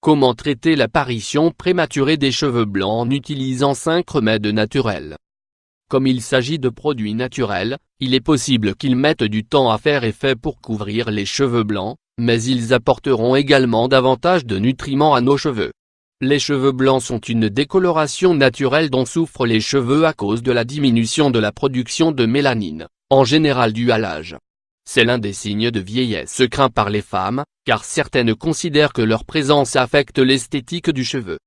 Comment traiter l'apparition prématurée des cheveux blancs en utilisant 5 remèdes naturels? Comme il s'agit de produits naturels, il est possible qu'ils mettent du temps à faire effet pour couvrir les cheveux blancs, mais ils apporteront également davantage de nutriments à nos cheveux. Les cheveux blancs sont une décoloration naturelle dont souffrent les cheveux à cause de la diminution de la production de mélanine, en général due à l'âge. C'est l'un des signes de vieillesse craints par les femmes, car certaines considèrent que leur présence affecte l'esthétique du cheveu.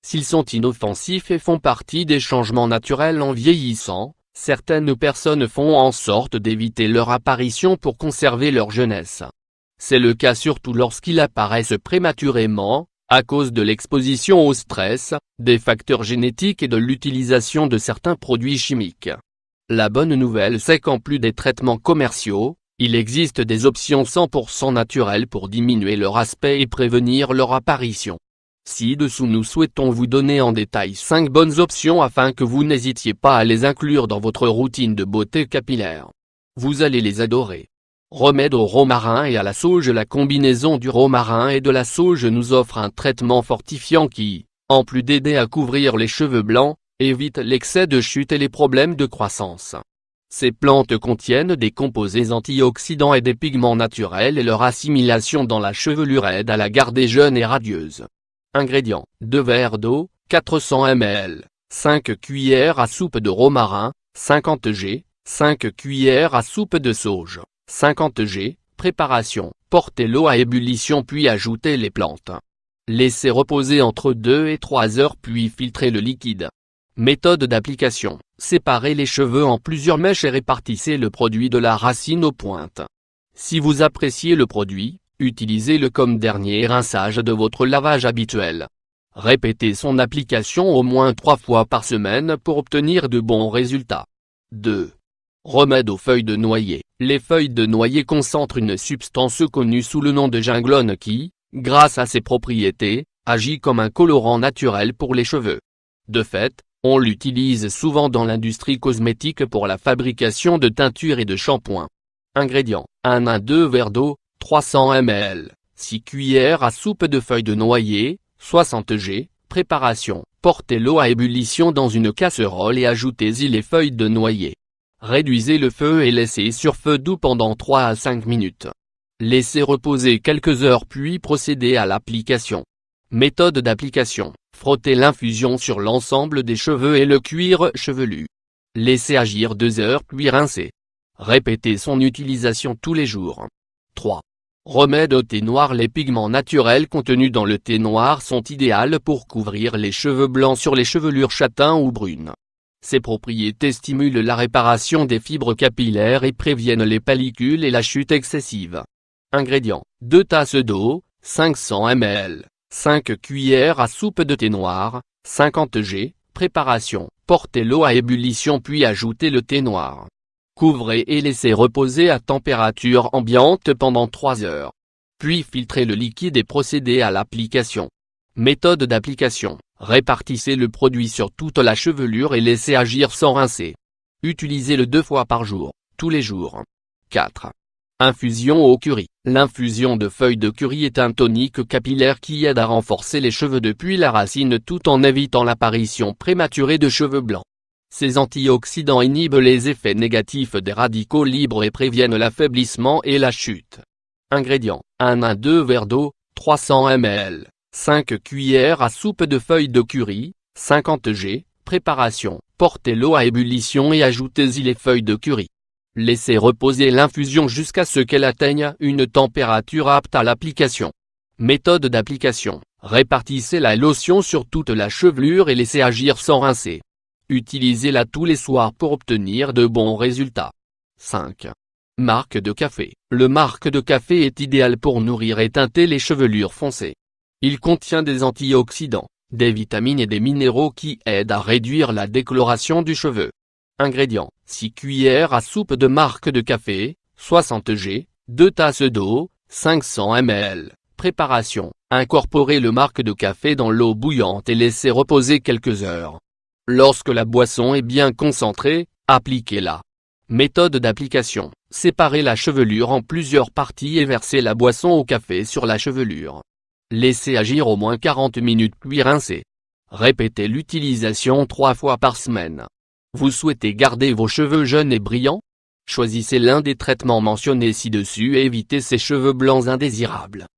S'ils sont inoffensifs et font partie des changements naturels en vieillissant, certaines personnes font en sorte d'éviter leur apparition pour conserver leur jeunesse. C'est le cas surtout lorsqu'ils apparaissent prématurément, à cause de l'exposition au stress, des facteurs génétiques et de l'utilisation de certains produits chimiques. La bonne nouvelle c'est qu'en plus des traitements commerciaux, il existe des options 100% naturelles pour diminuer leur aspect et prévenir leur apparition. Ci-dessous nous souhaitons vous donner en détail 5 bonnes options afin que vous n'hésitiez pas à les inclure dans votre routine de beauté capillaire. Vous allez les adorer. Remède au romarin et à la sauge. La combinaison du romarin et de la sauge nous offre un traitement fortifiant qui, en plus d'aider à couvrir les cheveux blancs, évite l'excès de chute et les problèmes de croissance. Ces plantes contiennent des composés antioxydants et des pigments naturels et leur assimilation dans la chevelure aide à la garder jeune et radieuse. Ingrédients: 2 verres d'eau, 400 ml, 5 cuillères à soupe de romarin, 50 g, 5 cuillères à soupe de sauge, 50 g. Préparation: portez l'eau à ébullition puis ajoutez les plantes. Laissez reposer entre 2 et 3 heures puis filtrez le liquide. Méthode d'application: séparez les cheveux en plusieurs mèches et répartissez le produit de la racine aux pointes. Si vous appréciez le produit, utilisez-le comme dernier rinçage de votre lavage habituel. Répétez son application au moins 3 fois par semaine pour obtenir de bons résultats. 2. Remède aux feuilles de noyer. Les feuilles de noyer concentrent une substance connue sous le nom de gingelone qui, grâce à ses propriétés, agit comme un colorant naturel pour les cheveux. De fait, on l'utilise souvent dans l'industrie cosmétique pour la fabrication de teintures et de shampoings. Ingrédients: 1 à 2 verres d'eau, 300 ml, 6 cuillères à soupe de feuilles de noyer, 60 g. Préparation: portez l'eau à ébullition dans une casserole et ajoutez-y les feuilles de noyer. Réduisez le feu et laissez sur feu doux pendant 3 à 5 minutes. Laissez reposer quelques heures puis procédez à l'application. Méthode d'application: frottez l'infusion sur l'ensemble des cheveux et le cuir chevelu. Laissez agir 2 heures puis rincez. Répétez son utilisation tous les jours. 3. Remède au thé noir. Les pigments naturels contenus dans le thé noir sont idéaux pour couvrir les cheveux blancs sur les chevelures châtains ou brunes. Ces propriétés stimulent la réparation des fibres capillaires et préviennent les pellicules et la chute excessive. Ingrédients: 2 tasses d'eau, 500 ml, 5 cuillères à soupe de thé noir, 50 g. Préparation: portez l'eau à ébullition puis ajoutez le thé noir. Couvrez et laissez reposer à température ambiante pendant 3 heures. Puis filtrez le liquide et procédez à l'application. Méthode d'application: répartissez le produit sur toute la chevelure et laissez agir sans rincer. Utilisez-le 2 fois par jour, tous les jours. 4. Infusion au curry. L'infusion de feuilles de curry est un tonique capillaire qui aide à renforcer les cheveux depuis la racine tout en évitant l'apparition prématurée de cheveux blancs. Ces antioxydants inhibent les effets négatifs des radicaux libres et préviennent l'affaiblissement et la chute. Ingrédients: 1 à 2 verres d'eau, 300 ml, 5 cuillères à soupe de feuilles de curry, 50 g. Préparation: portez l'eau à ébullition et ajoutez-y les feuilles de curry. Laissez reposer l'infusion jusqu'à ce qu'elle atteigne une température apte à l'application. Méthode d'application: répartissez la lotion sur toute la chevelure et laissez agir sans rincer. Utilisez-la tous les soirs pour obtenir de bons résultats. 5. Marc de café. Le marc de café est idéal pour nourrir et teinter les chevelures foncées. Il contient des antioxydants, des vitamines et des minéraux qui aident à réduire la décoloration du cheveu. Ingrédients: 6 cuillères à soupe de marc de café, 60 g, 2 tasses d'eau, 500 ml. Préparation: incorporez le marc de café dans l'eau bouillante et laissez reposer quelques heures. Lorsque la boisson est bien concentrée, appliquez-la. Méthode d'application: séparez la chevelure en plusieurs parties et versez la boisson au café sur la chevelure. Laissez agir au moins 40 minutes puis rincez. Répétez l'utilisation 3 fois par semaine. Vous souhaitez garder vos cheveux jeunes et brillants? Choisissez l'un des traitements mentionnés ci-dessus et évitez ces cheveux blancs indésirables.